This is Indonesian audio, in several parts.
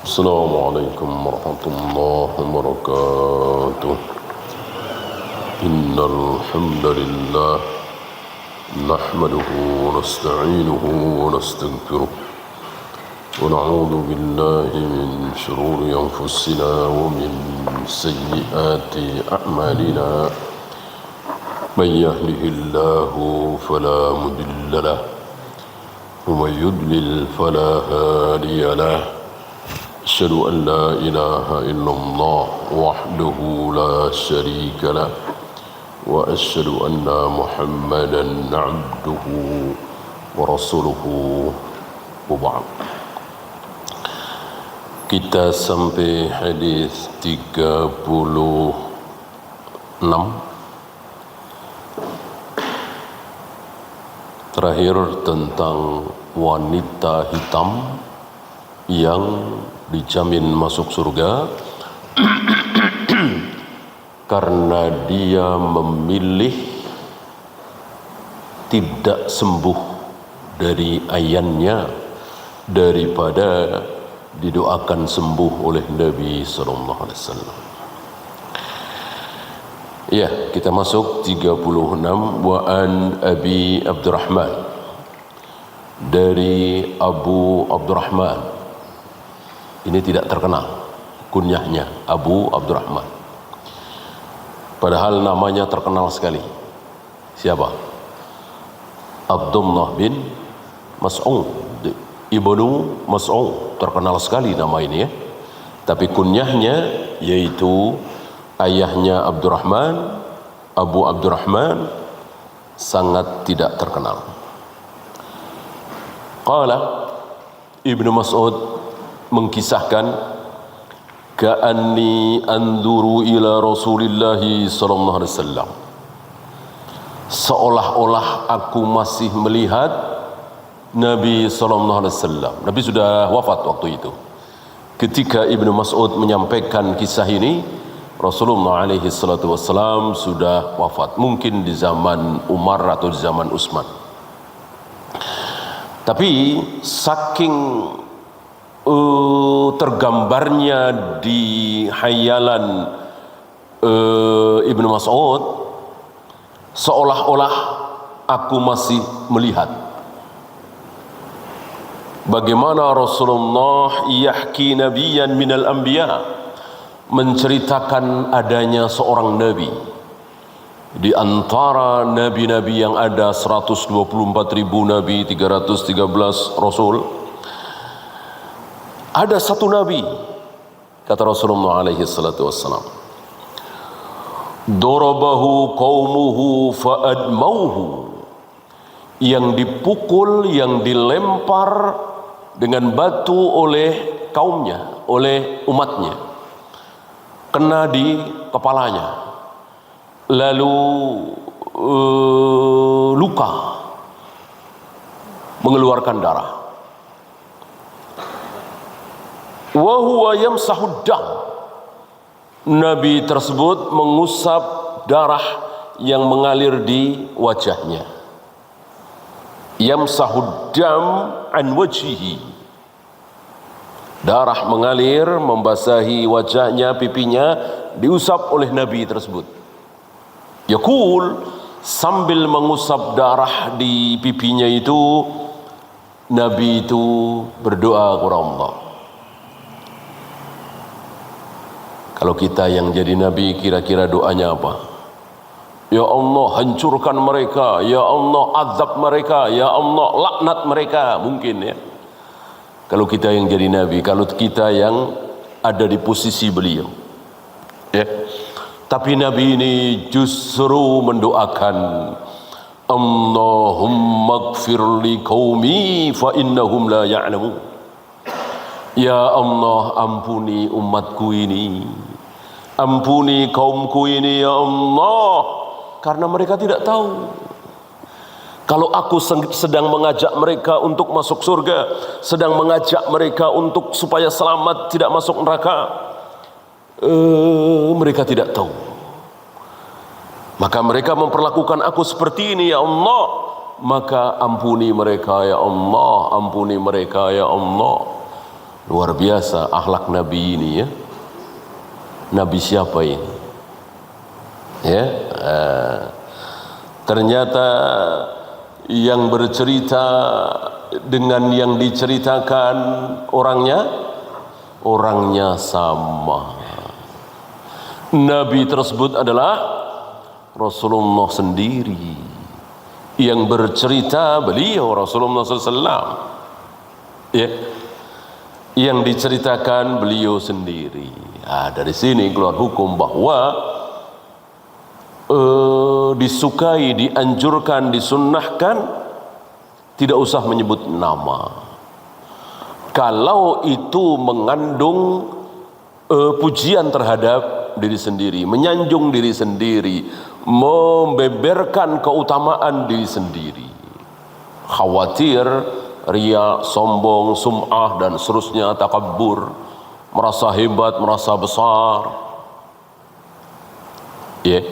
السلام عليكم ورحمة الله وبركاته. إن الحمد لله نحمده ونستعينه ونستغفره ونعوذ بالله من شرور أنفسنا ومن سيئات أعمالنا. من يهده الله فلا مضل له ومن يضلل فلا هادي له. أشهد أن لا إله إلا الله وحده لا شريك له وأشهد أن محمدا عبده ورسوله وبعد. Kita sampai hadis 36 terakhir tentang wanita hitam yang dijamin masuk surga karena dia memilih tidak sembuh dari ayannya daripada didoakan sembuh oleh Nabi sallallahu alaihi wasallam. Ya, kita masuk 36. Wa an Abi Abdurrahman, dari Abu Abdurrahman. Ini tidak terkenal kunyahnya Abu Abdurrahman, padahal namanya terkenal sekali. Siapa? Abdullah bin Mas'ud, Ibnu Mas'ud, terkenal sekali nama ini ya. Tapi kunyahnya yaitu ayahnya Abdurrahman, Abu Abdurrahman, sangat tidak terkenal. Qala, Ibnu Mas'ud mengkisahkan, ka'anni anzuru ila Rasulillah sallallahu alaihi wasallam, seolah-olah aku masih melihat Nabi sallallahu alaihi wasallam. Nabi sudah wafat waktu itu. Ketika Ibnu Mas'ud menyampaikan kisah ini, Rasulullah alaihi salatu wasallam sudah wafat, mungkin di zaman Umar atau di zaman Utsman. Tapi saking tergambarnya di hayalan Ibnu Mas'ud, seolah-olah aku masih melihat bagaimana Rasulullah yahki nabiyan minal anbiya, menceritakan adanya seorang nabi di antara nabi-nabi yang ada 124.000 nabi, 313 rasul. Ada satu nabi, kata Rasulullah alaihi salatu wassalam, darabahu qaumuhu fa'admauhu, yang dipukul, yang dilempar dengan batu oleh kaumnya, oleh umatnya, kena di kepalanya, lalu luka, mengeluarkan darah. Wa huwa yamsahud dam, Nabi tersebut mengusap darah yang mengalir di wajahnya. Yamsahud dam an wajhihi, darah mengalir membasahi wajahnya, pipinya, diusap oleh Nabi tersebut. Yaqul, sambil mengusap darah di pipinya itu, Nabi itu berdoa kepada Allah. Kalau kita yang jadi Nabi, kira-kira doanya apa? Ya Allah, hancurkan mereka. Ya Allah, azab mereka. Ya Allah, laknat mereka. Mungkin ya. Kalau kita yang jadi Nabi, kalau kita yang ada di posisi beliau. Ya. Tapi Nabi ini justru mendoakan, Allahumma gfir li qaumi fa innahum la ya'lamun. Ya Allah, ampuni umatku ini, ampuni kaumku ini ya Allah, karena mereka tidak tahu. Kalau aku sedang mengajak mereka untuk masuk surga, sedang mengajak mereka untuk supaya selamat tidak masuk neraka, mereka tidak tahu. Maka mereka memperlakukan aku seperti ini ya Allah, maka ampuni mereka ya Allah, ampuni mereka ya Allah. Luar biasa akhlak Nabi ini ya. Nabi siapa ini? Ya, ternyata yang bercerita dengan yang diceritakan orangnya sama. Nabi tersebut adalah Rasulullah sendiri. Yang bercerita beliau Rasulullah SAW. Ya, yang diceritakan beliau sendiri. Dari sini keluar hukum bahwa disukai, dianjurkan, disunnahkan tidak usah menyebut nama kalau itu mengandung pujian terhadap diri sendiri, menyanjung diri sendiri, membeberkan keutamaan diri sendiri. Khawatir riya, sombong, sum'ah dan seterusnya, takabbur, merasa hebat, merasa besar. Ya.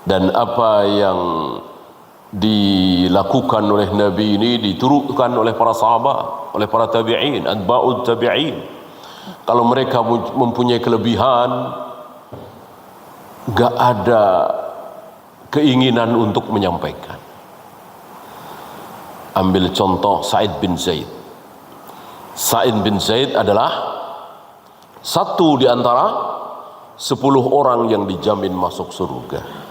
Dan apa yang dilakukan oleh Nabi ini diturunkan oleh para sahabat, oleh para tabi'in, atba'ut tabi'in. Kalau mereka mempunyai kelebihan, gak ada keinginan untuk menyampaikan. Ambil contoh Sa'id bin Zaid. Sa'id bin Zaid adalah satu di antara 10 orang yang dijamin masuk surga.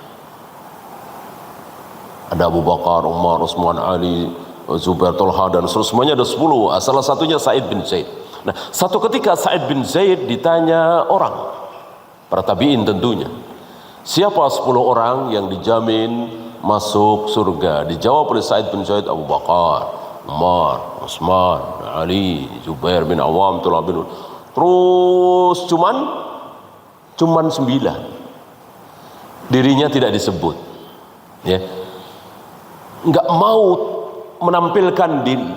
Ada Abu Bakar, Umar, Utsman, Ali, Zubair, Talha dan semuanya ada 10. Salah satunya Sa'id bin Zaid. Nah, satu ketika Sa'id bin Zaid ditanya orang, para tabi'in tentunya, siapa 10 orang yang dijamin masuk surga? Dijawab oleh Sa'id bin Zaid, Abu Bakar, Umar, Utsman, Ali, Zubair bin Awam, Talha bin, terus cuman 9. Dirinya tidak disebut. Ya. Enggak mau menampilkan diri,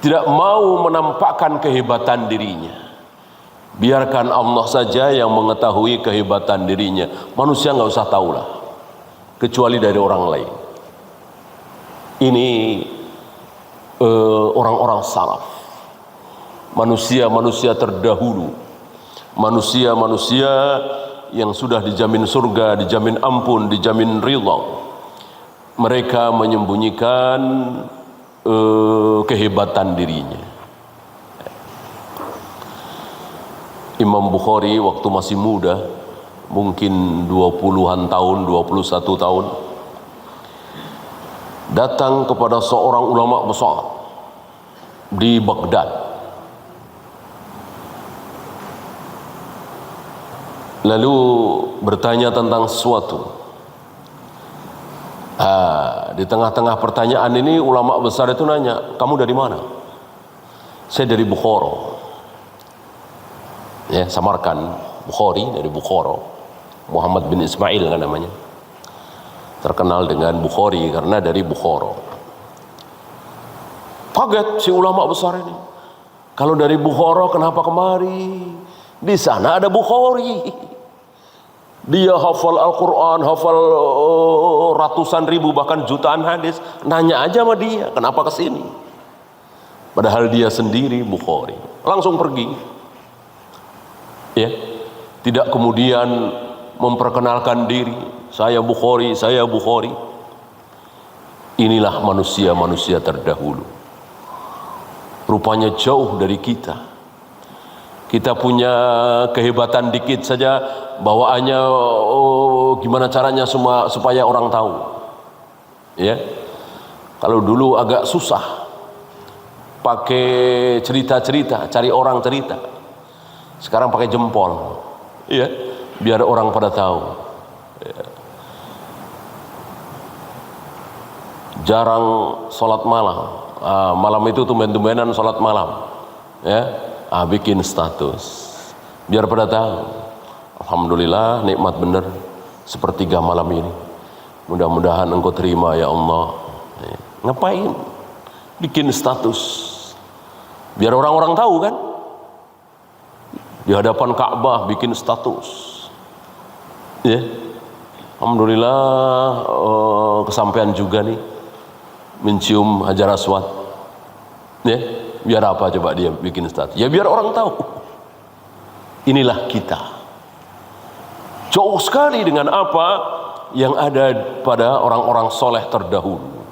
tidak mau menampakkan kehebatan dirinya. Biarkan Allah saja yang mengetahui kehebatan dirinya. Manusia enggak usah tahulah, kecuali dari orang lain. Ini orang-orang salaf, manusia-manusia terdahulu, manusia-manusia yang sudah dijamin surga, dijamin ampun, dijamin ridha. Mereka menyembunyikan kehebatan dirinya. Imam Bukhari waktu masih muda, mungkin 20-an tahun, 21 tahun, datang kepada seorang ulama besar di Baghdad. Lalu bertanya tentang sesuatu. Di tengah-tengah pertanyaan ini ulama besar itu nanya, kamu dari mana? Saya dari Bukhara. Ya, Samarkand, Bukhari dari Bukhara. Muhammad bin Ismail kan namanya. Terkenal dengan Bukhari karena dari Bukhara. Kaget si ulama besar ini. Kalau dari Bukhara kenapa kemari? Di sana ada Bukhari. Dia hafal Al-Quran, hafal ratusan ribu bahkan jutaan hadis. Nanya aja sama dia, kenapa kesini? Padahal dia sendiri Bukhari. Langsung pergi. Ya, tidak kemudian memperkenalkan diri, saya Bukhari, saya Bukhari. Inilah manusia-manusia terdahulu. Rupanya jauh dari kita. Kita punya kehebatan dikit saja, bawaannya gimana caranya supaya orang tahu. Ya, kalau dulu agak susah, pakai cerita-cerita, cari orang cerita. Sekarang pakai jempol, ya, biar orang pada tahu. Ya. Jarang sholat malam. Malam itu tumben-tumbenan sholat malam. Ya. Bikin status biar pada tahu, alhamdulillah nikmat bener sepertiga malam ini, mudah-mudahan engkau terima ya Allah. Ngapain bikin status? Biar orang-orang tahu kan, di hadapan Ka'bah bikin status. Ya, alhamdulillah kesampaian juga nih mencium Hajar Aswad. Ya, Biar apa coba dia bikin status? Ya biar orang tahu. Inilah kita. Jauh sekali dengan apa yang ada pada orang-orang soleh terdahulu.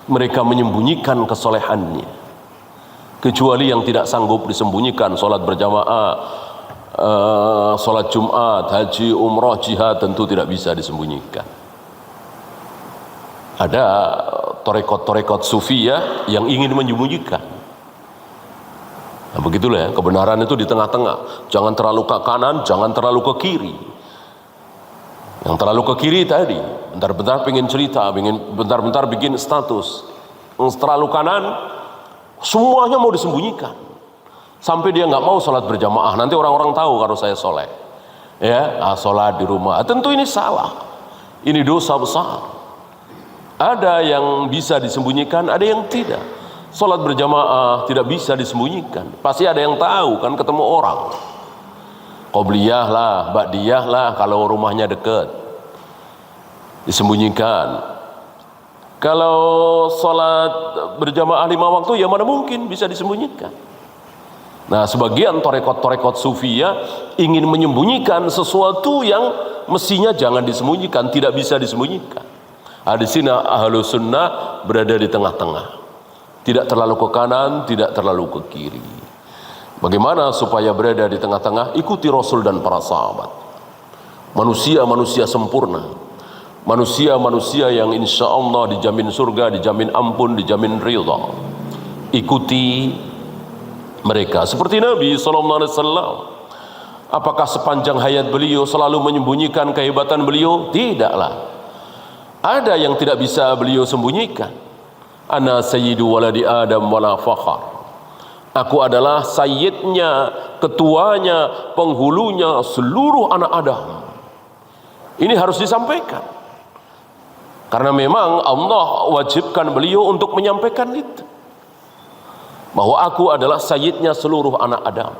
Mereka menyembunyikan kesolehannya. Kecuali yang tidak sanggup disembunyikan, sholat berjamaah, sholat Jumat, haji, umrah, jihad tentu tidak bisa disembunyikan. Ada torekot-torekot sufiyah yang ingin menyembunyikan. Nah, begitulah ya, kebenaran itu di tengah-tengah. Jangan terlalu ke kanan, jangan terlalu ke kiri. Yang terlalu ke kiri tadi, bentar-bentar pengen cerita, bentar-bentar bikin status. Yang terlalu kanan, semuanya mau disembunyikan. Sampai dia nggak mau sholat berjamaah. Nanti orang-orang tahu kalau saya soleh. Ya, sholat di rumah. Tentu ini salah. Ini dosa besar. Ada yang bisa disembunyikan, ada yang tidak. Sholat berjamaah tidak bisa disembunyikan. Pasti ada yang tahu, kan ketemu orang. Qobliyah lah, ba'diyah lah kalau rumahnya dekat. Disembunyikan. Kalau sholat berjamaah 5 waktu, ya mana mungkin bisa disembunyikan. Nah, sebagian torekot-torekot sufiyah ingin menyembunyikan sesuatu yang mestinya jangan disembunyikan, tidak bisa disembunyikan. Di sini Ahlus Sunnah berada di tengah-tengah. Tidak terlalu ke kanan, tidak terlalu ke kiri. Bagaimana supaya berada di tengah-tengah? Ikuti Rasul dan para sahabat. Manusia-manusia sempurna. Manusia-manusia yang insya Allah dijamin surga, dijamin ampun, dijamin ridha. Ikuti mereka. Seperti Nabi SAW. Apakah sepanjang hayat beliau selalu menyembunyikan kehebatan beliau? Tidaklah. Ada yang tidak bisa beliau sembunyikan. Ana sayyidu waladi Adam wala fakhar. Aku adalah sayyidnya, ketuanya, penghulunya seluruh anak Adam. Ini harus disampaikan. Karena memang Allah wajibkan beliau untuk menyampaikan itu. Bahwa aku adalah sayyidnya seluruh anak Adam.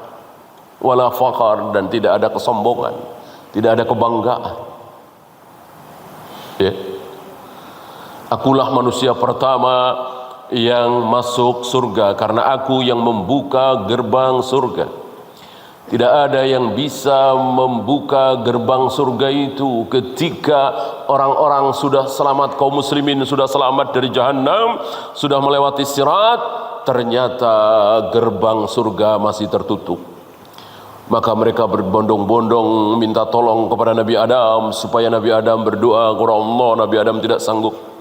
Wala fakhar, dan tidak ada kesombongan, tidak ada kebanggaan. Ya. Akulah manusia pertama yang masuk surga karena aku yang membuka gerbang surga. Tidak ada yang bisa membuka gerbang surga itu ketika orang-orang sudah selamat, kaum muslimin sudah selamat dari jahanam, sudah melewati sirat, ternyata gerbang surga masih tertutup. Maka mereka berbondong-bondong minta tolong kepada Nabi Adam supaya Nabi Adam berdoa kepada Allah. Nabi Adam tidak sanggup.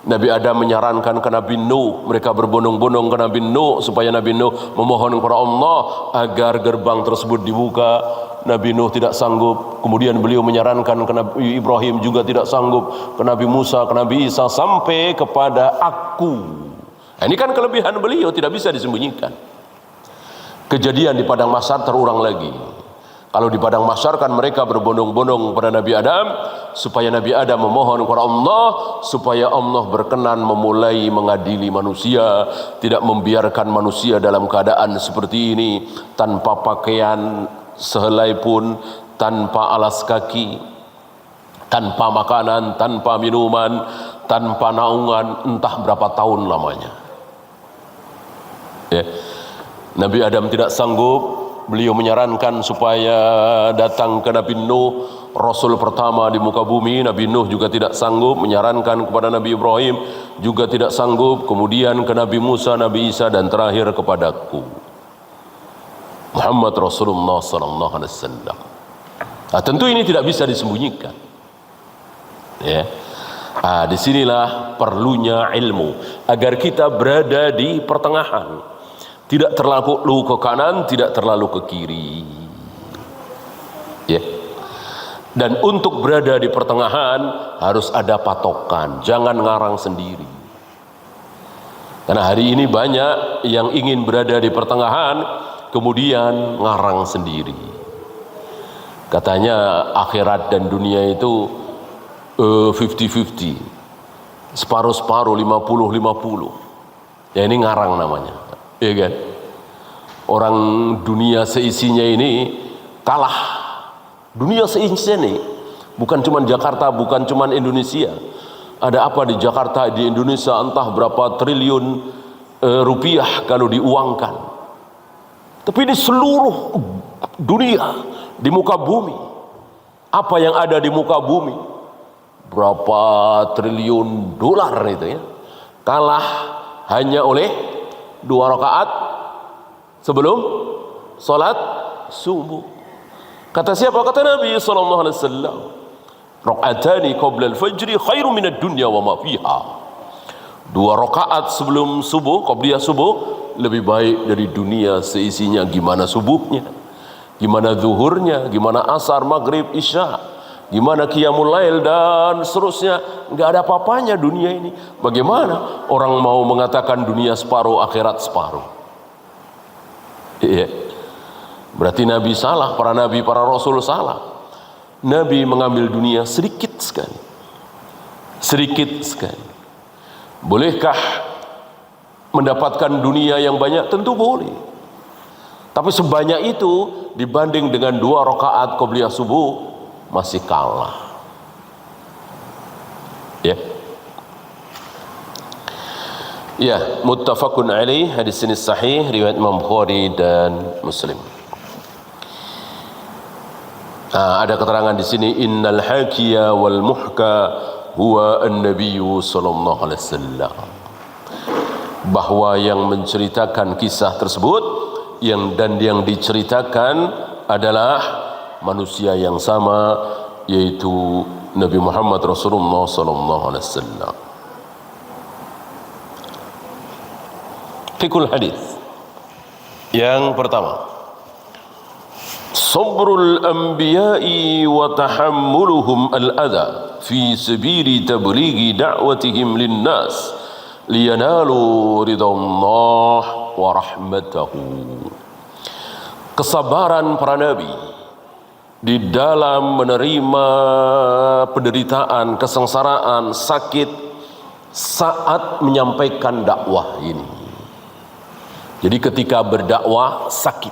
Nabi Adam menyarankan ke Nabi Nuh, mereka berbondong-bondong ke Nabi Nuh supaya Nabi Nuh memohon kepada Allah agar gerbang tersebut dibuka. Nabi Nuh tidak sanggup. Kemudian beliau menyarankan ke Nabi Ibrahim, juga tidak sanggup. Ke Nabi Musa, ke Nabi Isa, sampai kepada aku. Nah, ini kan kelebihan beliau, tidak bisa disembunyikan. Kejadian di padang mahsyar terulang lagi. Kalau di padang mahsyar kan mereka berbondong-bondong kepada Nabi Adam supaya Nabi Adam memohon kepada Allah supaya Allah berkenan memulai mengadili manusia, tidak membiarkan manusia dalam keadaan seperti ini, tanpa pakaian sehelai pun, tanpa alas kaki, tanpa makanan, tanpa minuman, tanpa naungan, entah berapa tahun lamanya. Ya. Nabi Adam tidak sanggup. Beliau menyarankan supaya datang ke Nabi Nuh, Rasul pertama di muka bumi. Nabi Nuh juga tidak sanggup. Menyarankan kepada Nabi Ibrahim, juga tidak sanggup. Kemudian ke Nabi Musa, Nabi Isa, dan terakhir kepadaku, Muhammad Rasulullah SAW. Nah, tentu ini tidak bisa disembunyikan. Ya. Nah, disinilah perlunya ilmu agar kita berada di pertengahan. Tidak terlalu ke kanan, tidak terlalu ke kiri. Ya. Dan untuk berada di pertengahan harus ada patokan, jangan ngarang sendiri. Karena hari ini banyak yang ingin berada di pertengahan, kemudian ngarang sendiri. Katanya akhirat dan dunia itu 50-50. Separuh-separuh, 50-50. Ya, ini ngarang namanya. Ya kan? Orang dunia seisinya ini kalah. Dunia seisinya ini bukan cuma Jakarta, bukan cuma Indonesia. Ada apa di Jakarta, di Indonesia, entah berapa triliun rupiah kalau diuangkan. Tapi ini seluruh dunia di muka bumi. Apa yang ada di muka bumi? Berapa triliun dolar itu ya. Kalah hanya oleh 2 rakaat sebelum salat subuh. Kata siapa? Kata Nabi sallallahu alaihi wasallam, rakaatani qabla al-fajr khairum min ad-dunya wa ma fiha. 2 rakaat sebelum subuh, qabliyah subuh, lebih baik dari dunia seisinya. Gimana subuhnya, gimana zuhurnya, gimana asar, maghrib, isya, gimana qiyamul lail dan seterusnya. Enggak ada apa-apanya dunia ini. Bagaimana orang mau mengatakan dunia separuh, akhirat separuh? Iya. Berarti Nabi salah, para nabi, para rasul salah. Nabi mengambil dunia sedikit sekali. Sedikit sekali. Bolehkah mendapatkan dunia yang banyak? Tentu boleh. Tapi sebanyak itu dibanding dengan 2 rakaat qabliyah subuh masih kalah. Ya. Ya, muttafaqun alaih, hadis ini sahih riwayat Imam Bukhari dan Muslim. Ada keterangan di sini, innal hakiya wal muhka huwa an-nabiyyu sallallahu alaihi wasallam. Bahwa yang menceritakan kisah tersebut yang diceritakan adalah manusia yang sama, yaitu Nabi Muhammad Rasulullah sallallahu alaihi wasallam. Fikul hadis. Yang pertama, sabrul anbiya'i wa tahammuluhum al-adha fi sabili tablighi da'watihim lin-nas liyanalu ridallah wa rahmatahu. Kesabaran para nabi di dalam menerima penderitaan, kesengsaraan, sakit saat menyampaikan dakwah ini. Jadi ketika berdakwah sakit,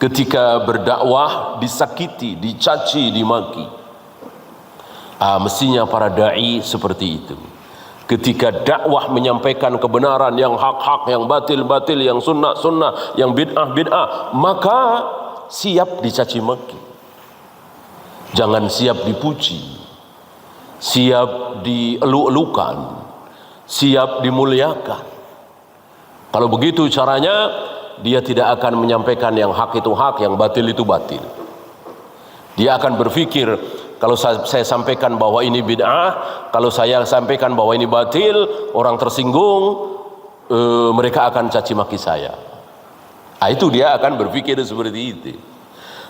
ketika berdakwah disakiti, dicaci, dimaki. Mestinya para da'i seperti itu. Ketika dakwah menyampaikan kebenaran, yang hak-hak, yang batil-batil, yang sunnah-sunnah, yang bid'ah-bid'ah, maka siap dicaci maki. Jangan siap dipuji, siap dielu-elukan, siap dimuliakan. Kalau begitu caranya, dia tidak akan menyampaikan yang hak itu hak, yang batil itu batil. Dia akan berpikir, kalau saya sampaikan bahwa ini bid'ah, kalau saya sampaikan bahwa ini batil, orang tersinggung, mereka akan caci maki saya. Itu dia akan berpikir seperti itu.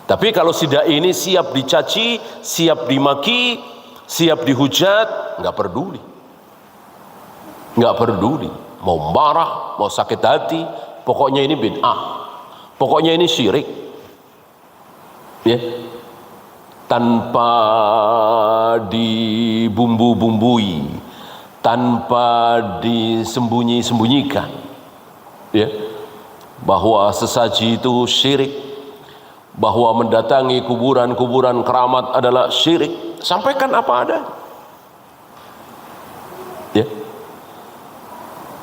Tapi kalau si dai ini siap dicaci, siap dimaki, siap dihujat, nggak peduli. Nggak peduli. Mau marah, mau sakit hati, pokoknya ini bid'ah, pokoknya ini syirik. Ya. Tanpa dibumbu-bumbui, tanpa disembunyi-sembunyikan, ya, bahwa sesaji itu syirik, bahwa mendatangi kuburan-kuburan keramat adalah syirik. Sampaikan apa ada. Ya.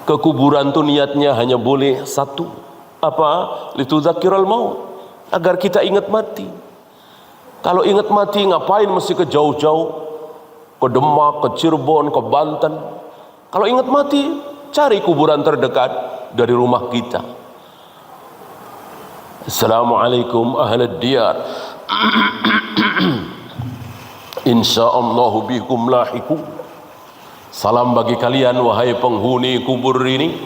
Ke kuburan itu niatnya hanya boleh satu, apa? Litudzakiral maut, agar kita ingat mati. Kalau ingat mati ngapain mesti ke jauh-jauh, ke Demak, ke Cirebon, ke Banten? Kalau ingat mati, cari kuburan terdekat dari rumah kita. Assalamualaikum ahlad diyar. Insyaallahu bikum lahiqun. Salam bagi kalian wahai penghuni kubur ini,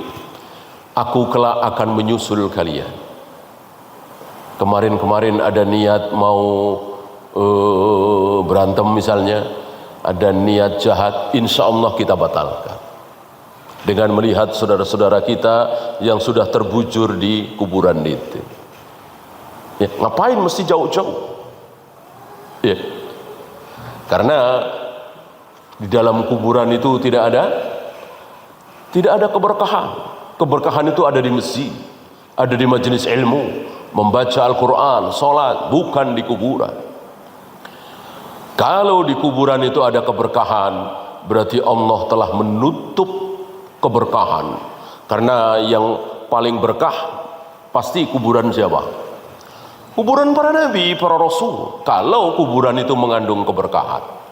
aku kelak akan menyusul kalian. Kemarin-kemarin ada niat mau berantem misalnya, ada niat jahat, insya Allah kita batalkan dengan melihat saudara-saudara kita yang sudah terbujur di kuburan itu. Ya, ngapain mesti jauh-jauh? Ya, karena di dalam kuburan itu tidak ada keberkahan. Keberkahan itu ada di masjid, ada di majelis ilmu, membaca Al-Quran, sholat, bukan di kuburan. Kalau di kuburan itu ada keberkahan, berarti Allah telah menutup keberkahan, Karena yang paling berkah pasti kuburan siapa? Kuburan para nabi, para rasul. Kalau kuburan itu mengandung keberkahan.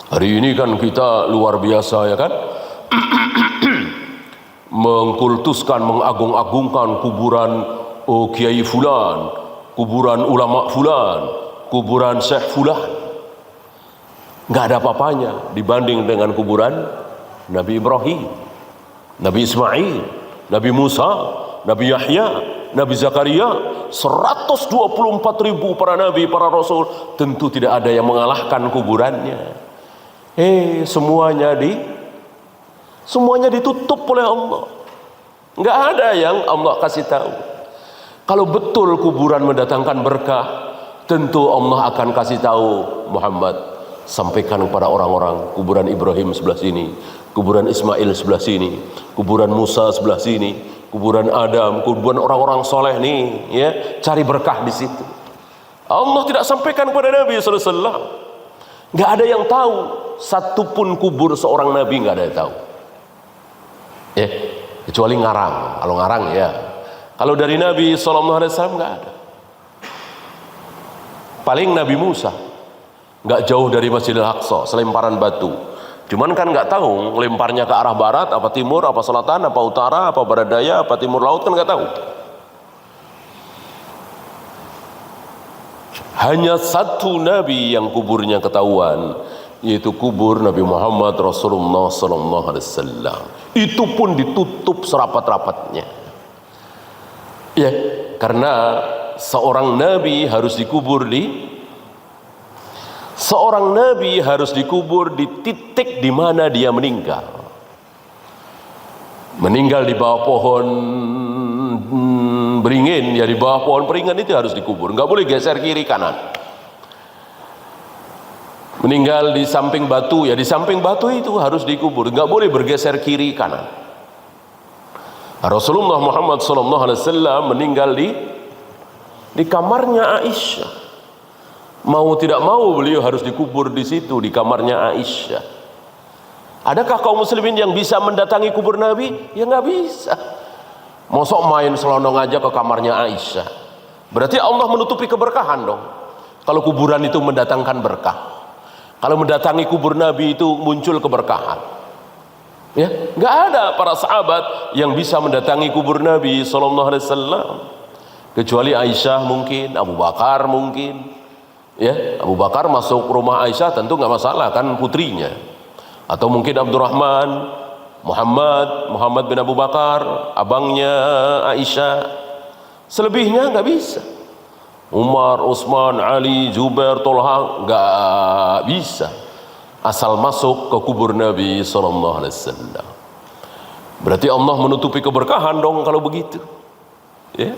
Hari ini kan kita luar biasa, ya kan? Mengkultuskan, mengagung-agungkan kuburan kiai fulan, kuburan ulama fulan, kuburan syekh fulan. Nggak ada apa-apanya dibanding dengan kuburan Nabi Ibrahim, Nabi Ismail, Nabi Musa, Nabi Yahya, Nabi Zakaria. 124.000 para nabi, para rasul. Tentu tidak ada yang mengalahkan kuburannya. Semuanya ditutup oleh Allah. Nggak ada yang Allah kasih tahu. Kalau betul kuburan mendatangkan berkah, tentu Allah akan kasih tahu, Muhammad, sampaikan kepada orang-orang, kuburan Ibrahim sebelah sini, kuburan Ismail sebelah sini, kuburan Musa sebelah sini, kuburan Adam, kuburan orang-orang soleh nih, ya, cari berkah di situ. Allah tidak sampaikan kepada Nabi sallallahu alaihi wasallam. Nggak ada yang tahu, satupun kubur seorang Nabi nggak ada yang tahu. Kecuali ngarang. Kalau ngarang ya. Kalau dari Nabi sallallahu alaihi wasallam nggak ada. Paling Nabi Musa nggak jauh dari Masjidil Aqsa, selemparan batu. Cuman kan nggak tahu lemparnya ke arah barat, apa timur, apa selatan, apa utara, apa barat daya, apa timur laut, kan nggak tahu. Hanya satu Nabi yang kuburnya ketahuan, yaitu kubur Nabi Muhammad Rasulullah sallallahu alaihi wasallam. Itu pun ditutup serapat-rapatnya. Ya, karena seorang nabi harus dikubur di titik di mana dia meninggal. Meninggal di bawah pohon beringin, ya di bawah pohon beringin itu harus dikubur. Nggak boleh geser kiri kanan. Meninggal di samping batu, ya di samping batu itu harus dikubur. Nggak boleh bergeser kiri kanan. Rasulullah Muhammad SAW meninggal di kamarnya Aisyah. Mau tidak mau beliau harus dikubur di situ, di kamarnya Aisyah. Adakah kaum muslimin yang bisa mendatangi kubur Nabi? Ya nggak bisa. Mosok main selonong aja ke kamarnya Aisyah. Berarti Allah menutupi keberkahan dong. Kalau kuburan itu mendatangkan berkah. Kalau mendatangi kubur Nabi itu muncul keberkahan. Ya, nggak ada para sahabat yang bisa mendatangi kubur Nabi sallallahu alaihi wasallam kecuali Aisyah mungkin, Abu Bakar mungkin. Ya, Abu Bakar masuk rumah Aisyah tentu nggak masalah, kan putrinya. Atau mungkin Abdurrahman, Muhammad bin Abu Bakar, abangnya Aisyah. Selebihnya nggak bisa. Umar, Utsman, Ali, Zubair, Tolha nggak bisa. Asal masuk ke kubur Nabi sallallahu alaihi wasallam. Berarti Allah menutupi keberkahan dong kalau begitu. Ya.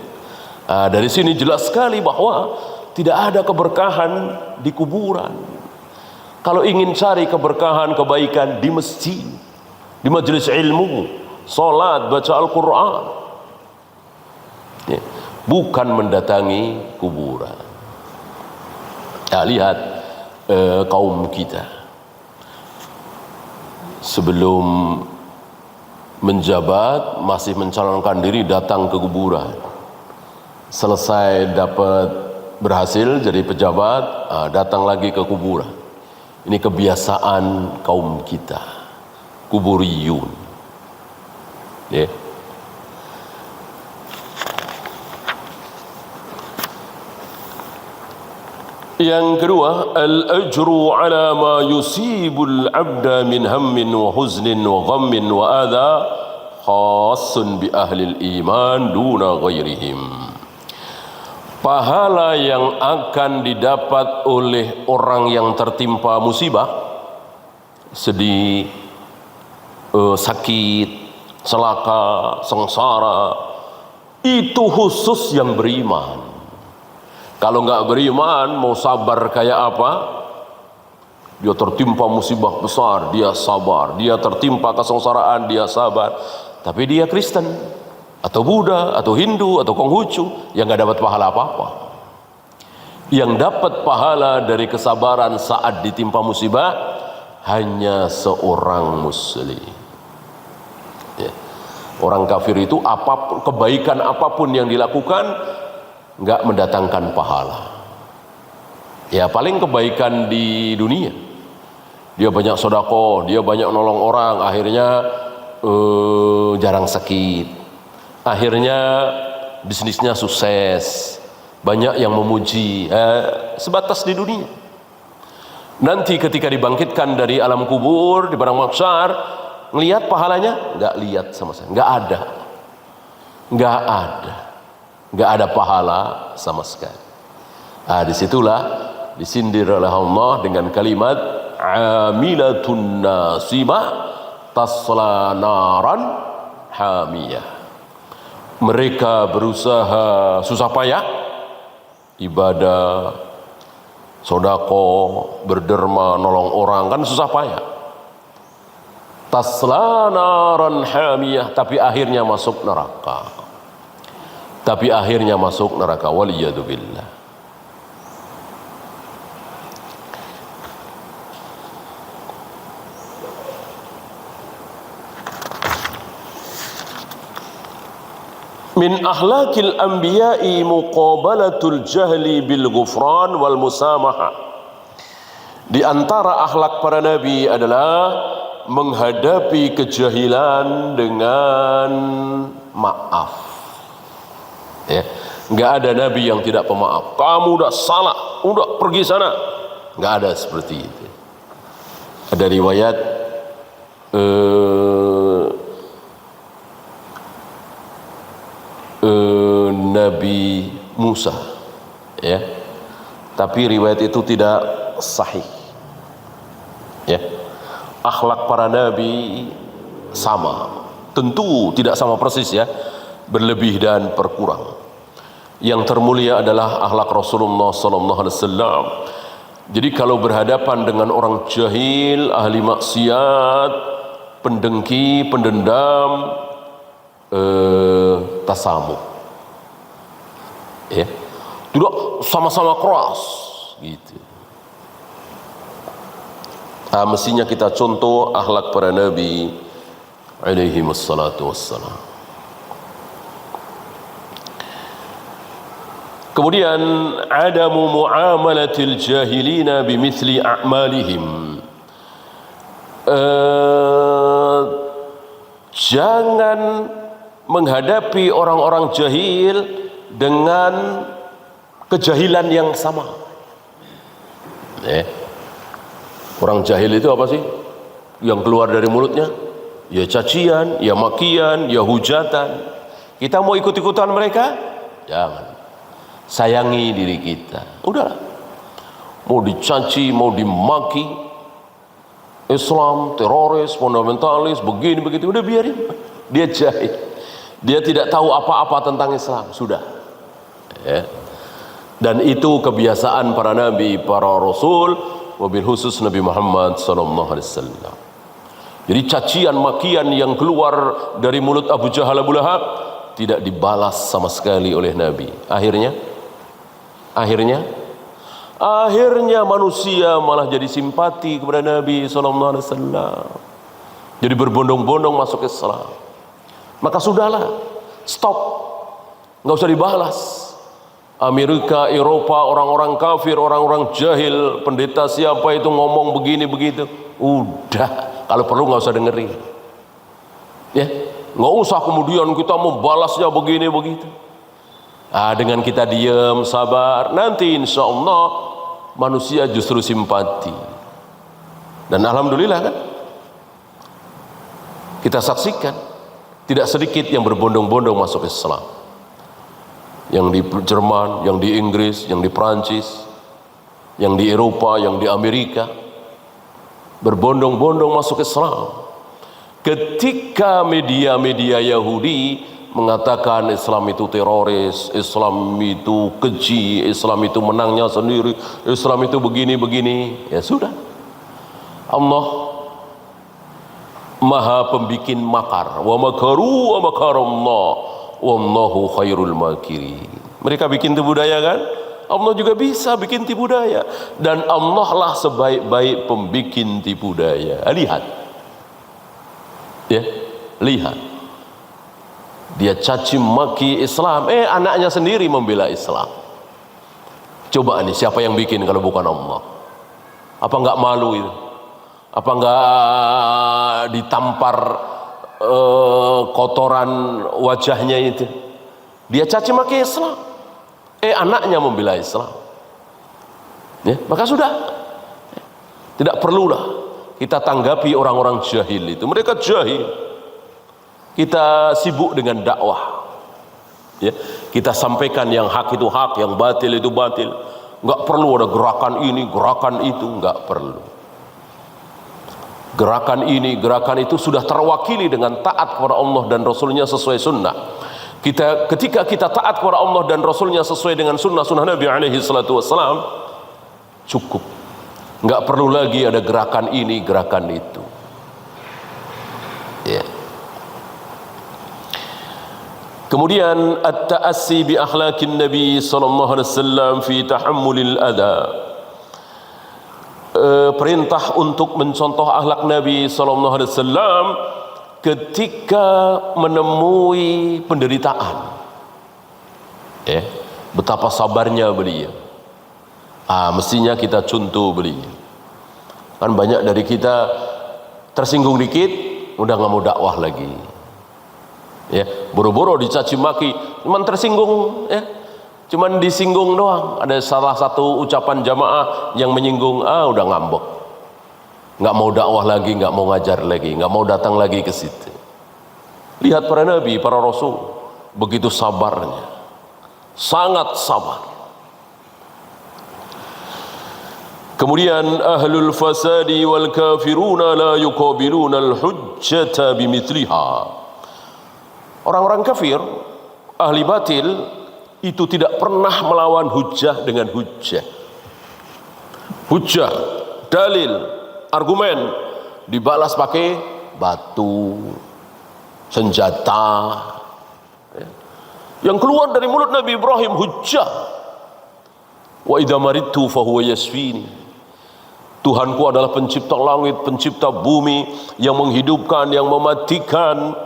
Dari sini jelas sekali bahwa tidak ada keberkahan di kuburan. Kalau ingin cari keberkahan, kebaikan di masjid, di majelis ilmu, salat, baca Al-Quran, ya, bukan mendatangi kuburan. Lihat kaum kita sebelum menjabat masih mencalonkan diri datang ke kuburan. Selesai dapat berhasil jadi pejabat, datang lagi ke kuburan. Ini kebiasaan kaum kita, kuburiyun. Ya. Yang kedua, al-ajru ala ma yusibul abda min hammin wa huznin wa ghammin wa adha khassun bi ahli al-iman duna ghairihim. Pahala yang akan didapat oleh orang yang tertimpa musibah, sedih, sakit, celaka, sengsara, itu khusus yang beriman. Kalau nggak beriman, mau sabar kayak apa? Dia tertimpa musibah besar, dia sabar. Dia tertimpa kesengsaraan, dia sabar. Tapi dia Kristen, atau Buddha, atau Hindu, atau Konghucu, yang nggak dapat pahala apa-apa. Yang dapat pahala dari kesabaran saat ditimpa musibah hanya seorang muslim. Ya. Orang kafir itu apapun, kebaikan apapun yang dilakukan nggak mendatangkan pahala. Ya paling kebaikan di dunia, dia banyak sedekah, dia banyak nolong orang, akhirnya jarang sakit, akhirnya bisnisnya sukses, banyak yang memuji, sebatas di dunia. Nanti ketika dibangkitkan dari alam kubur di padang mahsyar, ngelihat pahalanya? Nggak lihat sama sekali, nggak ada pahala sama sekali. Disitulah disindir oleh Allah dengan kalimat amilatun nasibah tasla naran hamiyah. Mereka berusaha susah payah, ibadah, sedekah, berderma, nolong orang, kan susah payah. Tasla naran hamiyah, tapi akhirnya masuk neraka. Waliyadu billah. Min akhlaqil anbiya'i muqabalatul jahli bil ghufran wal musamaha. Di antara akhlak para nabi adalah menghadapi kejahilan dengan maaf. Ya, enggak ada nabi yang tidak pemaaf. Kamu udah salah, udah pergi sana. Enggak ada seperti itu. Ada riwayat Nabi Musa, ya, tapi riwayat itu tidak sahih. Ya, akhlak para nabi sama, tentu tidak sama persis ya, berlebih dan berkurang. Yang termulia adalah akhlak Rasulullah sallallahu alaihi wasallam. Jadi kalau berhadapan dengan orang jahil, ahli maksiat, pendengki, pendendam, tasamuh, ya, tidak sama-sama keras gitu. Mestinya kita contoh akhlak para nabi alaihi wassalatu wassalam. Kemudian adamu muamalatil jahilina bimithli a'malihim. Jangan menghadapi orang-orang jahil dengan kejahilan yang sama. Orang jahil itu apa sih? Yang keluar dari mulutnya ya cacian, ya makian, ya hujatan. Kita mau ikut-ikutan mereka? Jangan. Sayangi diri kita. Udahlah. Mau dicaci, mau dimaki, Islam, teroris, fundamentalis, begini begitu, udah biarin. Dia jahil. Dia tidak tahu apa-apa tentang Islam, sudah. Ya. Dan itu kebiasaan para nabi, para rasul, wabil khusus Nabi Muhammad sallallahu alaihi wasallam. Jadi cacian makian yang keluar dari mulut Abu Jahal, Abu Lahab tidak dibalas sama sekali oleh Nabi. Akhirnya manusia malah jadi simpati kepada Nabi sallallahu alaihi wasallam. Jadi berbondong-bondong masuk Islam. Maka sudahlah, stop. Enggak usah dibalas. Amerika, Eropa, orang-orang kafir, orang-orang jahil, pendeta siapa itu ngomong begini begitu. Udah, kalau perlu enggak usah dengerin. Ya, enggak usah kemudian kita membalasnya begini begitu. Dengan kita diam, sabar, nanti insya Allah manusia justru simpati. Dan alhamdulillah kan, kita saksikan tidak sedikit yang berbondong-bondong masuk Islam. Yang di Jerman, yang di Inggris, yang di Prancis, yang di Eropa, yang di Amerika, berbondong-bondong masuk Islam. Ketika media-media Yahudi mengatakan Islam itu teroris, Islam itu keji, Islam itu menangnya sendiri, Islam itu begini-begini, ya sudah. Allah Maha pembikin makar. Wa makaru wa makarallah wallahu khairul makirin. Mereka bikin tipu daya kan? Allah juga bisa bikin tipu daya, dan Allah lah sebaik-baik pembikin tipu daya. Lihat. Ya, lihat. dia caci maki Islam, anaknya sendiri membela Islam. Coba nih, siapa yang bikin kalau bukan Allah? Apa enggak malu itu? Apa enggak ditampar kotoran wajahnya itu? Dia caci maki Islam, anaknya membela Islam. Ya, maka sudah, tidak perlulah kita tanggapi orang-orang jahil itu. Mereka jahil. Kita sibuk dengan dakwah. Ya, kita sampaikan yang hak itu hak, yang batil itu batil. Enggak perlu ada gerakan ini, gerakan itu, enggak perlu. Gerakan ini, gerakan itu sudah terwakili dengan taat kepada Allah dan Rasulnya sesuai sunnah. Ketika kita taat kepada Allah dan Rasulnya sesuai dengan sunnah Nabi alaihi salatu wassalam, cukup. Enggak perlu lagi ada gerakan ini, gerakan itu. Ya. Kemudian at-ta'assi bi akhlaqin Nabi sallallahu alaihi wasallam fi tahammulil adha. Perintah untuk mencontoh akhlak Nabi sallallahu alaihi wasallam ketika menemui penderitaan. Betapa sabarnya beliau. Mestinya kita contoh beliau. Kan banyak dari kita tersinggung dikit udah nggak mau dakwah lagi. Ya, boro-boro dicaci maki, cuman tersinggung, cuman disinggung doang. Ada salah satu ucapan jamaah yang menyinggung, udah ngambek, nggak mau dakwah lagi, nggak mau ngajar lagi, nggak mau datang lagi ke situ. Lihat para nabi, para rasul, begitu sabarnya, sangat sabar. Kemudian ahlul fasadi wal kafiruna la yuqabiluna al hujjata bimithliha. Orang-orang kafir, ahli batil itu tidak pernah melawan hujjah dengan hujjah. Hujjah, dalil, argumen dibalas pakai batu, senjata. Yang keluar dari mulut Nabi Ibrahim hujjah. Wa idza maridtu fahuwa yashfini. Tuhanku adalah pencipta langit, pencipta bumi, yang menghidupkan, yang mematikan,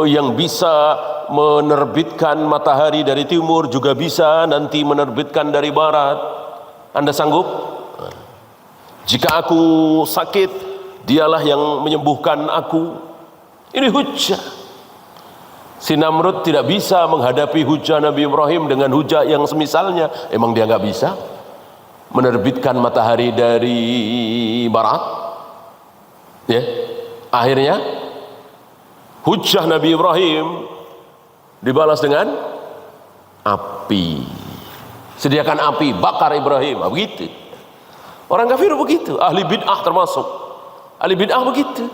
yang bisa menerbitkan matahari dari timur, juga bisa nanti menerbitkan dari barat. Anda sanggup? Jika aku sakit, dialah yang menyembuhkan aku. Ini hujjah. Si Namrud tidak bisa menghadapi hujjah Nabi Ibrahim dengan hujjah yang semisalnya. Emang dia nggak bisa menerbitkan matahari dari barat? Ya, akhirnya hujjah Nabi Ibrahim dibalas dengan api. Sediakan api, bakar Ibrahim. Begitu. Orang kafir begitu. Ahli bid'ah termasuk. Ahli bid'ah begitu.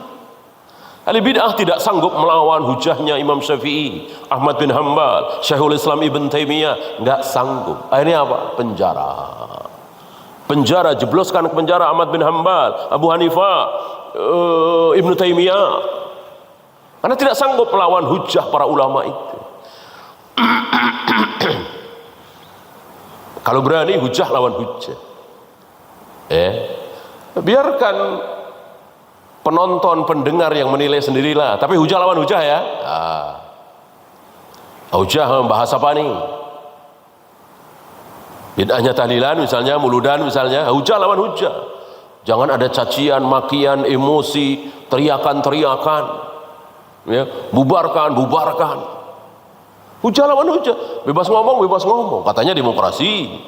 Ahli bid'ah tidak sanggup melawan hujahnya Imam Syafi'i, Ahmad bin Hanbal, Syekhul Islam Ibn Taimiyah. Enggak sanggup. Akhirnya apa? Penjara. Penjara, jebloskan ke penjara Ahmad bin Hanbal, Abu Hanifah, Ibn Taimiyah. Karena tidak sanggup melawan hujah para ulama itu. Kalau berani hujah lawan hujah. Biarkan penonton, pendengar yang menilai sendirilah. Tapi hujah lawan hujah ya. Hujah bahasa apa nih? Bid'ahnya tahlilan misalnya, muludan misalnya. Hujah lawan hujah. Jangan ada cacian, makian, emosi, teriakan-teriakan. Ya, bubarkan. Hujah lawan hujah. Bebas ngomong. Katanya demokrasi.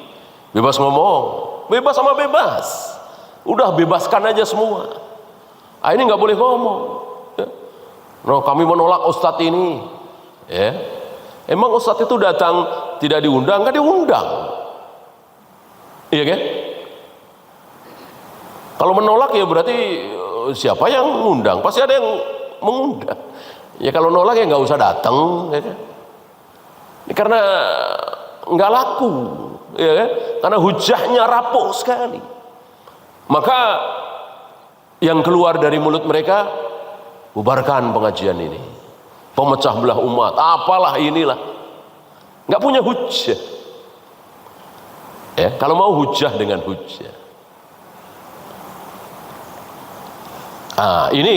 Bebas ngomong. Bebas sama bebas. Udah bebaskan aja semua. Ini nggak boleh ngomong. Ya. Kami menolak ustadz ini. Ya. Emang ustadz itu datang tidak diundang? Nggak diundang. Iya kan? Kalau menolak ya berarti siapa yang mengundang? Pasti ada yang mengundang. Ya kalau nolak ya nggak usah datang. Ya kan? Karena nggak laku, ya kan? Karena hujahnya rapuh sekali. Maka yang keluar dari mulut mereka, bubarkan pengajian ini, pemecah belah umat, apalah inilah, nggak punya hujah. Ya, kalau mau hujah dengan hujah. Ini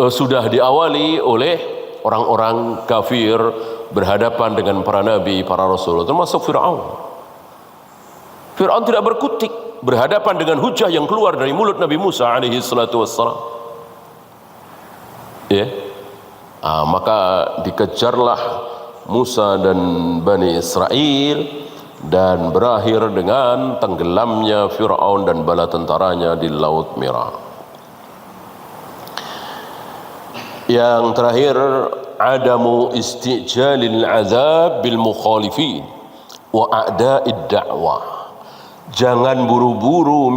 sudah diawali oleh orang-orang kafir berhadapan dengan para nabi, para rasul, termasuk Fir'aun. Fir'aun tidak berkutik, berhadapan dengan hujah yang keluar dari mulut Nabi Musa alaihi salatu wassalam. Ya. Maka dikejarlah Musa dan Bani Israel dan berakhir dengan tenggelamnya Fir'aun dan bala tentaranya di Laut Merah. Yang terakhir, adamu istijalil azab bil mukhalifin wa a'da'id da'wah. Jangan buru-buru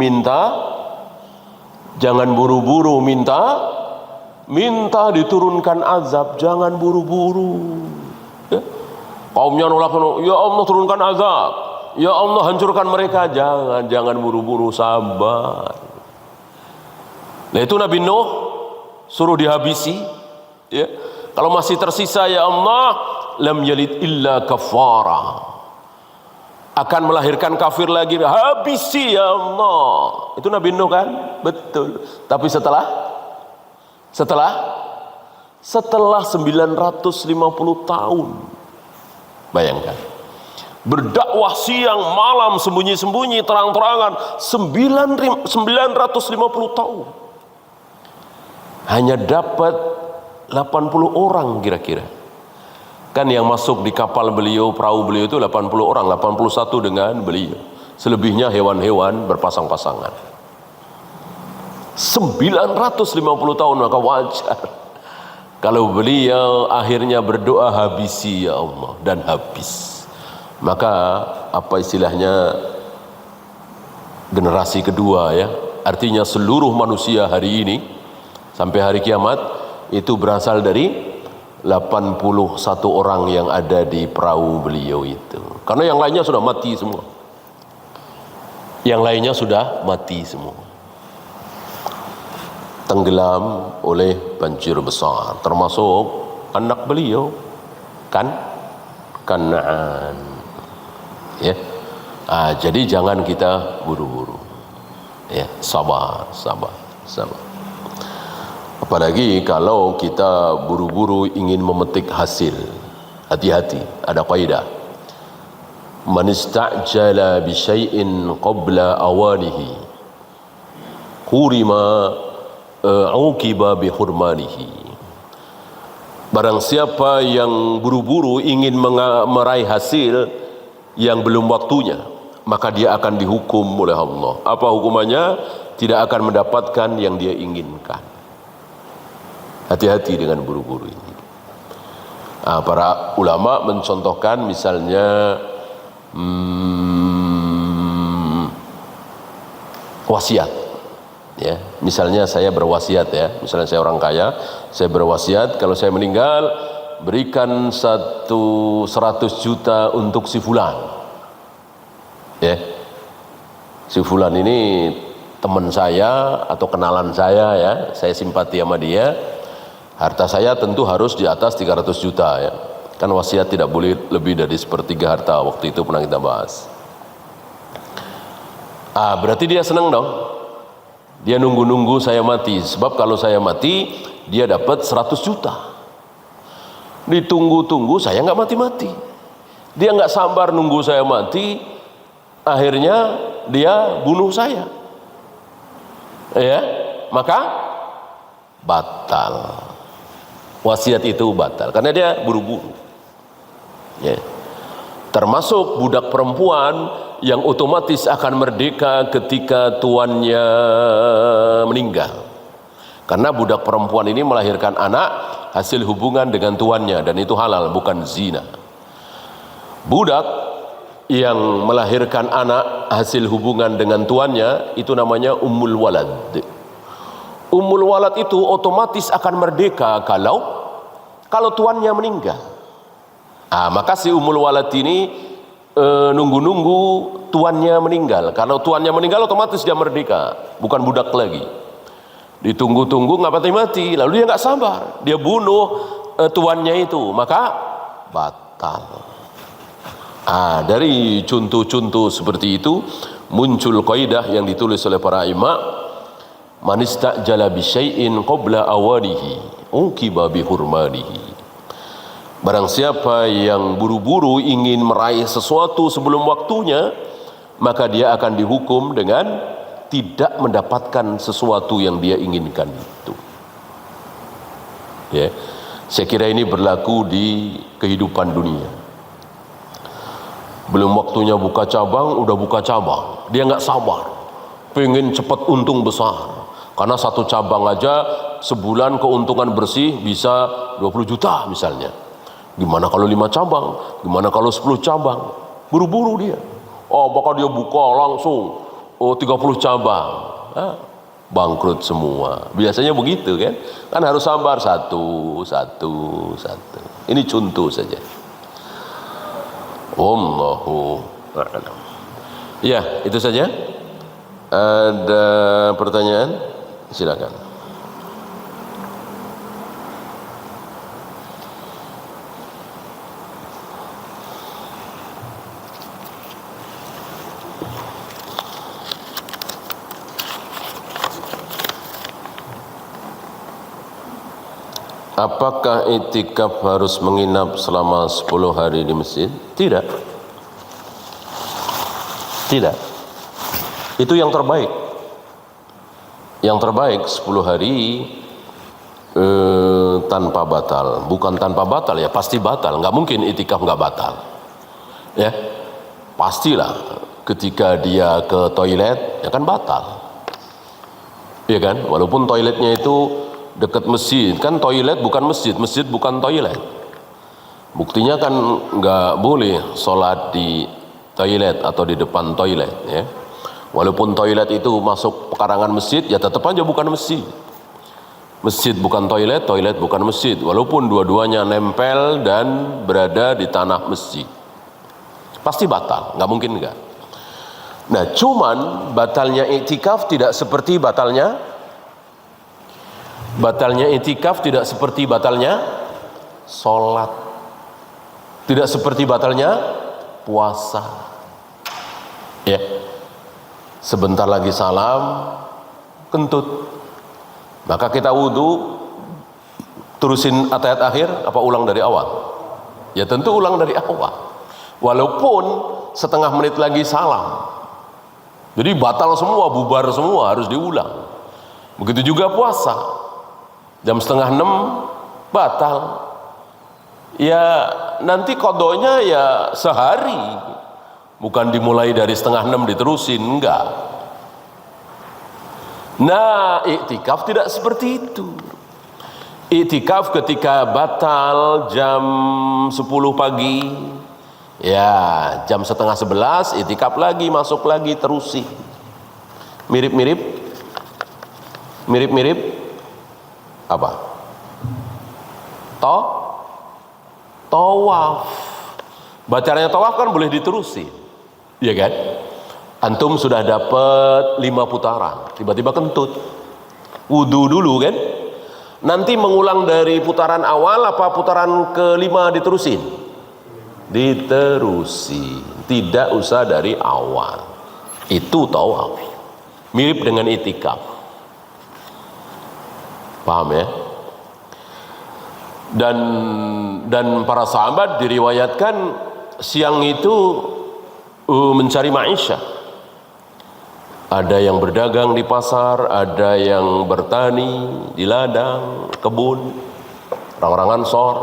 minta diturunkan azab, jangan buru-buru. Ya. Kaumnya nolak, ya Allah turunkan azab, ya Allah hancurkan mereka, jangan buru-buru, sabar. Nah itu Nabi Nuh suruh dihabisi, ya. Kalau masih tersisa, ya Allah, lam yalid illa kafara, akan melahirkan kafir lagi, habisi ya Allah. Itu Nabi Nuh kan? Betul. Tapi setelah 950 tahun, bayangkan, berdakwah siang malam, sembunyi-sembunyi, terang-terangan, 950 tahun, hanya dapat 80 orang kira-kira. Kan yang masuk di kapal beliau, perahu beliau itu 80 orang, 81 dengan beliau. Selebihnya hewan-hewan berpasang-pasangan. 950 tahun, maka wajar kalau beliau akhirnya berdoa, habisi ya Allah, dan habis. Maka apa istilahnya, generasi kedua, ya, artinya seluruh manusia hari ini sampai hari kiamat itu berasal dari 81 orang yang ada di perahu beliau itu. Karena yang lainnya sudah mati semua. Tenggelam oleh banjir besar, termasuk anak beliau, Kan'an. Ya. Jadi jangan kita buru-buru. Ya, sabar. Apalagi kalau kita buru-buru ingin memetik hasil. Hati-hati, ada kaidah. Man istajala bi syai'in qabla awanihi hurima uqiba bi hurmanihi. Barang siapa yang buru-buru ingin meraih hasil yang belum waktunya, maka dia akan dihukum oleh Allah. Apa hukumannya? Tidak akan mendapatkan yang dia inginkan. Hati-hati dengan buru-buru ini. Para ulama mencontohkan misalnya wasiat, ya. Misalnya saya berwasiat, ya. Misalnya saya orang kaya, saya berwasiat kalau saya meninggal berikan 100 juta untuk si fulan, ya. Si fulan ini teman saya atau kenalan saya, ya. Saya simpati sama dia. Harta saya tentu harus di atas 300 juta, ya. Kan wasiat tidak boleh lebih dari sepertiga harta, waktu itu pernah kita bahas. Berarti dia senang dong. Dia nunggu-nunggu saya mati, sebab kalau saya mati dia dapat 100 juta. Ditunggu-tunggu saya nggak mati-mati. Dia nggak sabar nunggu saya mati, akhirnya dia bunuh saya. Ya, maka batal. Wasiat itu batal karena dia buru-buru. Ya. Termasuk budak perempuan yang otomatis akan merdeka ketika tuannya meninggal. Karena budak perempuan ini melahirkan anak hasil hubungan dengan tuannya, dan itu halal, bukan zina. Budak yang melahirkan anak hasil hubungan dengan tuannya itu namanya ummul walad. Ummul walad itu otomatis akan merdeka kalau tuannya meninggal. Maka si ummul walad ini nunggu-nunggu tuannya meninggal. Kalau tuannya meninggal otomatis dia merdeka, bukan budak lagi. Ditunggu-tunggu nggak mati-mati, lalu dia nggak sabar, dia bunuh tuannya itu, maka batal. Dari contoh-contoh seperti itu muncul kaidah yang ditulis oleh para imam, man istajala bi syai'in qabla awanihi uqiba bi hurmanihi. Barang siapa yang buru-buru ingin meraih sesuatu sebelum waktunya, maka dia akan dihukum dengan tidak mendapatkan sesuatu yang dia inginkan itu. Ya, saya kira ini berlaku di kehidupan dunia. Belum waktunya buka cabang, udah buka cabang. Dia nggak sabar, pengen cepat untung besar. Karena satu cabang aja sebulan keuntungan bersih bisa 20 juta misalnya. Gimana kalau 5 cabang? Gimana kalau 10 cabang? Buru-buru dia. Oh, maka dia buka langsung 30 cabang. Bangkrut semua. Biasanya begitu kan? Kan harus sabar satu. Ini contoh saja. Wallahu a'lam. Ya, itu saja. Ada pertanyaan? Silakan. Apakah iktikaf harus menginap selama 10 hari di masjid? Tidak. Tidak. Itu yang terbaik. Yang terbaik 10 hari tanpa batal. Bukan tanpa batal ya, pasti batal. Nggak mungkin iktikaf nggak batal. Ya, pastilah ketika dia ke toilet ya kan batal. Ya kan, walaupun toiletnya itu dekat masjid, kan toilet bukan masjid, masjid bukan toilet. Buktinya kan nggak boleh sholat di toilet atau di depan toilet ya. Walaupun toilet itu masuk pekarangan masjid, ya tetap aja bukan masjid. Masjid bukan toilet, toilet bukan masjid. Walaupun dua-duanya nempel dan berada di tanah masjid. Pasti batal, nggak mungkin nggak. Nah, cuman batalnya iktikaf tidak seperti batalnya iktikaf tidak seperti batalnya sholat, tidak seperti batalnya puasa. Ya, sebentar lagi salam, kentut, maka kita wudhu, terusin ayat akhir apa ulang dari awal? Ya tentu ulang dari awal, walaupun setengah menit lagi salam. Jadi batal semua, bubar semua, harus diulang. Begitu juga puasa, jam 5:30 batal. Ya nanti qadhonya ya sehari, bukan dimulai dari 5:30 diterusin, enggak. Nah, iktikaf tidak seperti itu. Iktikaf ketika batal jam 10 pagi, ya jam 10:30 iktikaf lagi, masuk lagi, terusi. Mirip-mirip apa? Tawaf. Bacanya tawaf kan boleh diterusi, ya kan? Antum sudah dapat 5 putaran, tiba-tiba kentut, wudu dulu kan? Nanti mengulang dari putaran awal apa putaran ke-5 diterusin? Diterusi, tidak usah dari awal. Itu tawaf. Mirip dengan iktikaf. Paham ya? Dan para sahabat diriwayatkan siang itu mencari maisha. Ada yang berdagang di pasar, ada yang bertani di ladang, kebun, orang-orang Ansor.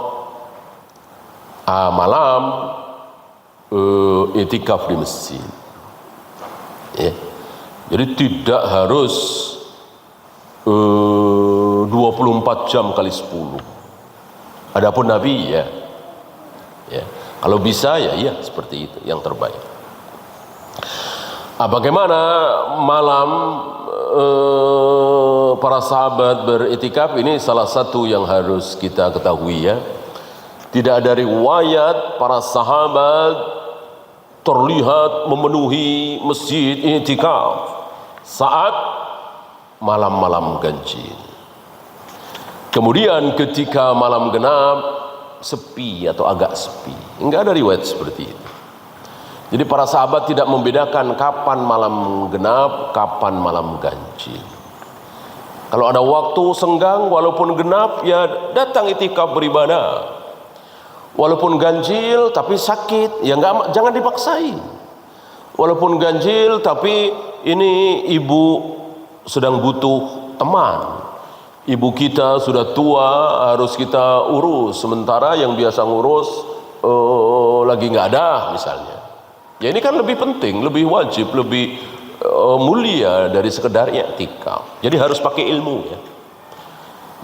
Malam iktikaf di masjid. Ya. Jadi tidak harus 24 jam kali 10. Adapun Nabi ya. Kalau bisa ya iya seperti itu yang terbaik. Bagaimana malam para sahabat beriktikaf, ini salah satu yang harus kita ketahui ya. Tidak ada riwayat para sahabat terlihat memenuhi masjid iktikaf saat malam-malam ganjil. Kemudian ketika malam genap sepi atau agak sepi, enggak ada riwayat seperti itu. Jadi para sahabat tidak membedakan kapan malam genap, kapan malam ganjil. Kalau ada waktu senggang walaupun genap, ya datang iktikaf beribadah. Walaupun ganjil tapi sakit, ya jangan dipaksain. Walaupun ganjil tapi ini ibu sedang butuh teman. Ibu kita sudah tua, harus kita urus, sementara yang biasa ngurus lagi nggak ada misalnya. Ya ini kan lebih penting, lebih wajib, lebih mulia dari sekedar i'tikaf. Jadi harus pakai ilmu ya.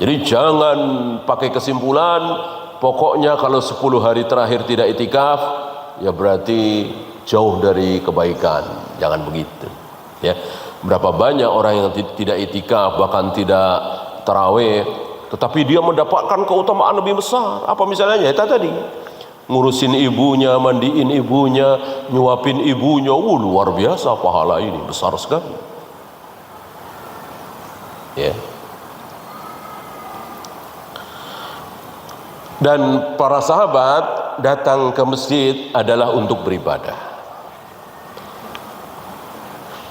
Jadi jangan pakai kesimpulan pokoknya kalau 10 hari terakhir tidak i'tikaf ya berarti jauh dari kebaikan. Jangan begitu ya. Berapa banyak orang yang tidak i'tikaf, bahkan tidak tarawih, tetapi dia mendapatkan keutamaan lebih besar. Apa misalnya? Ya tadi ngurusin ibunya, mandiin ibunya, nyuapin ibunya. Luar biasa pahala ini, besar sekali ya. Dan para sahabat datang ke masjid adalah untuk beribadah.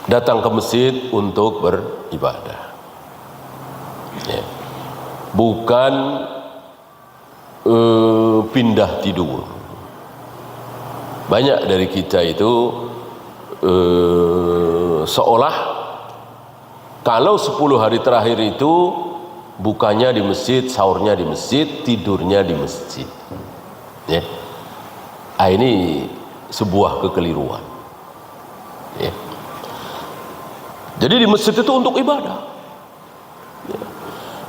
Datang ke masjid untuk beribadah ya. Bukan pindah tidur. Banyak dari kita itu seolah kalau 10 hari terakhir itu bukanya di masjid, sahurnya di masjid, tidurnya di masjid ya. Ini sebuah kekeliruan ya. Jadi di masjid itu untuk ibadah ya.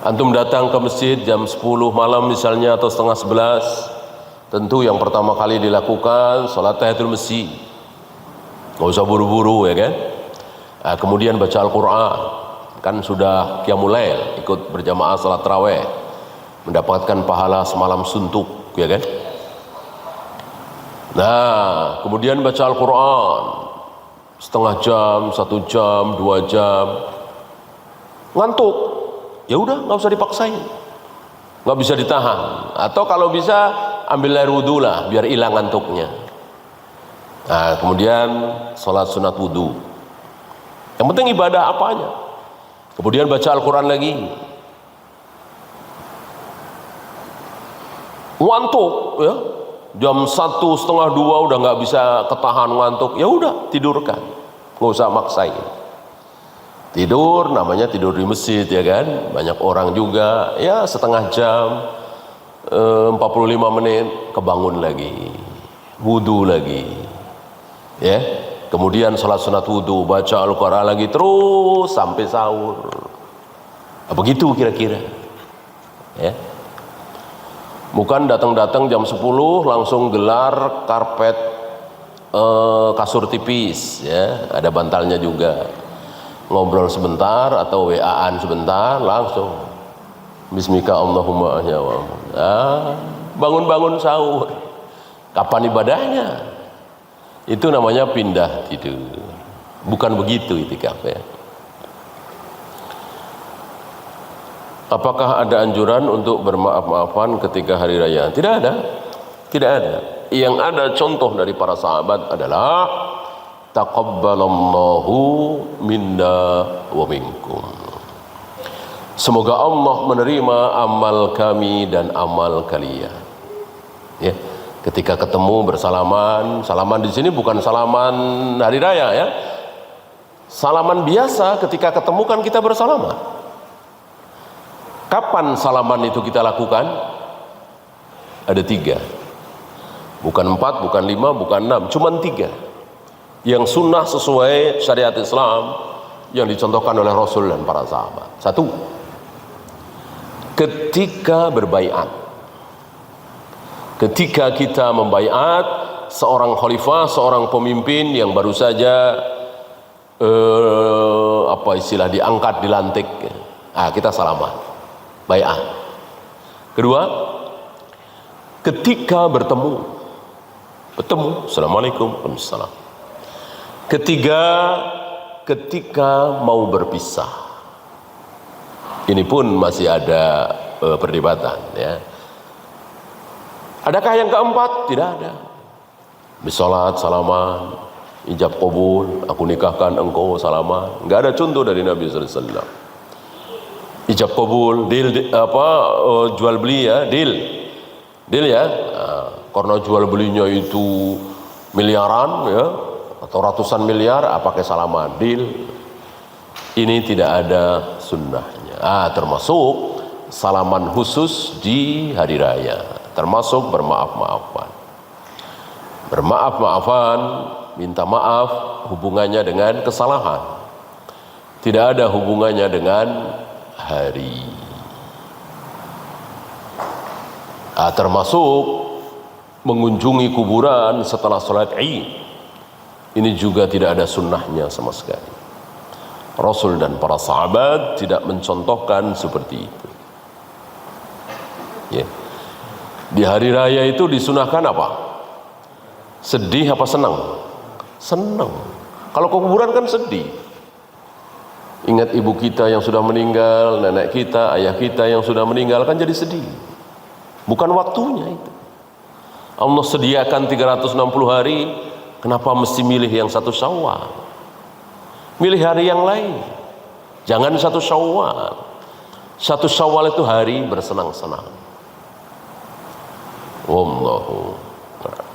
Antum datang ke masjid jam 10 malam misalnya atau setengah 11, tentu yang pertama kali dilakukan salat tahiyatul masjid, nggak usah buru-buru ya kan. Kemudian baca Al-Quran, kan sudah qiyamul lail, ikut berjamaah salat tarawih, mendapatkan pahala semalam suntuk ya kan. Nah kemudian baca Al-Quran setengah jam, 1 jam, 2 jam, ngantuk, ya udah nggak usah dipaksain, nggak bisa ditahan. Atau kalau bisa ambil air wudhu lah biar hilang ngantuknya. Nah kemudian sholat sunat wudhu, yang penting ibadah apanya. Kemudian baca Al-Quran lagi, ngantuk ya, jam 1, setengah 2 udah nggak bisa ketahan ngantuk, ya udah tidurkan, nggak usah maksain. Tidur namanya tidur di masjid ya kan. Banyak orang juga ya setengah jam, 45 menit kebangun lagi, wudhu lagi ya. Kemudian sholat sunat wudhu, baca Al-Quran lagi terus sampai sahur. Begitu kira-kira ya. Bukan datang-datang jam 10 langsung gelar karpet kasur tipis ya, ada bantalnya juga. Ngobrol sebentar atau WA-an sebentar langsung bismika Allahumma ya wa bangun-bangun sahur. Kapan ibadahnya? Itu namanya pindah tidur. Bukan begitu i'tikaf ya. Apakah ada anjuran untuk bermaaf-maafan ketika hari raya? Tidak ada. Tidak ada. Yang ada contoh dari para sahabat adalah taqabbalallahu minna wa minkum. Semoga Allah menerima amal kami dan amal kalian. Ya. Ketika ketemu bersalaman, salaman di sini bukan salaman hari raya ya. Salaman biasa ketika ketemu kan kita bersalaman. Kapan salaman itu kita lakukan? Ada 3. Bukan 4, bukan 5, bukan 6, cuman 3. Yang sunnah sesuai syariat Islam yang dicontohkan oleh Rasul dan para sahabat. 1. Ketika berbaiat. Ketika kita membaiat seorang khalifah, seorang pemimpin yang baru saja diangkat, dilantik, kita salaman, baiat. Kedua, ketika bertemu, assalamualaikum, waalaikumsalam. Ketiga, ketika mau berpisah. Ini pun masih ada perdebatan ya. Adakah yang keempat? Tidak ada. Bisolat, salaman, ijab qabul, aku nikahkan engkau, salaman. Enggak ada contoh dari Nabi sallallahu alaihi wasallam. Ijab qabul, jual beli ya, deal ya. karena jual belinya itu miliaran ya, atau ratusan miliar, pakai salaman, deal. Ini tidak ada sunnahnya. Termasuk salaman khusus di hari raya, termasuk bermaaf-maafan. Bermaaf-maafan, minta maaf, hubungannya dengan kesalahan, tidak ada hubungannya dengan hari. Termasuk mengunjungi kuburan setelah sholat Id, ini juga tidak ada sunnahnya sama sekali. Rasul dan para sahabat tidak mencontohkan seperti itu. Ya. Di hari raya itu disunahkan apa? Sedih apa senang? Senang. Kalau ke kuburan kan sedih. Ingat ibu kita yang sudah meninggal, nenek kita, ayah kita yang sudah meninggal, kan jadi sedih. Bukan waktunya itu. Allah sediakan 360 hari, kenapa mesti milih yang 1 Syawal? Milih hari yang lain. Jangan 1 Syawal. 1 Syawal itu hari bersenang-senang. Wallahu a'lam.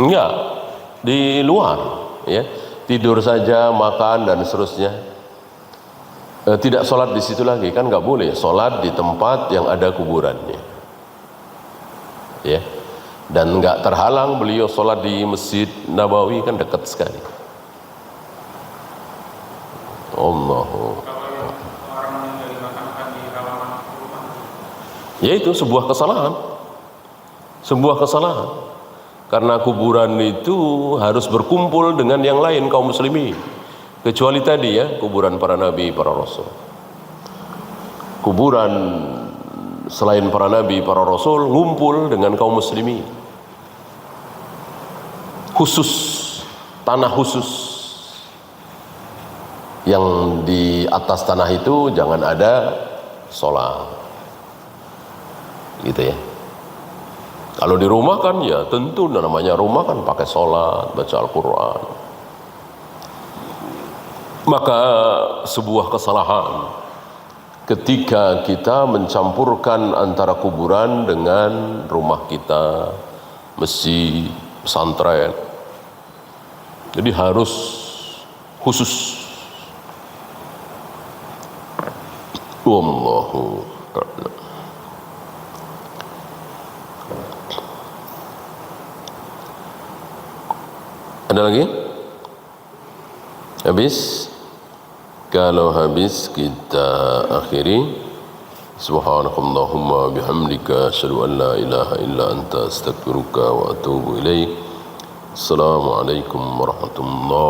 Enggak, di luar ya. Tidur saja, makan dan seterusnya. Tidak sholat di situ lagi, kan nggak boleh sholat di tempat yang ada kuburannya. Ya, dan nggak terhalang beliau sholat di Masjid Nabawi, kan dekat sekali. Ya itu sebuah kesalahan, karena kuburan itu harus berkumpul dengan yang lain kaum muslimin, kecuali tadi ya, kuburan para nabi, para rasul. Kuburan selain para nabi, para rasul ngumpul dengan kaum muslimin. Khusus, tanah khusus. Yang di atas tanah itu jangan ada sholat. Gitu ya. Kalau di rumah kan ya tentu namanya rumah kan pakai sholat, baca Al-Quran. Maka sebuah kesalahan ketika kita mencampurkan antara kuburan dengan rumah kita, masjid, pesantren. Jadi harus khusus. Wallahu a'lam. Ada lagi? Habis? Kalau habis kita akhiri. Subhanakallahumma bihamdika asyhadu an la ilaha illa anta astaghfiruka wa atubu ilaik. Assalamualaikum warahmatullahi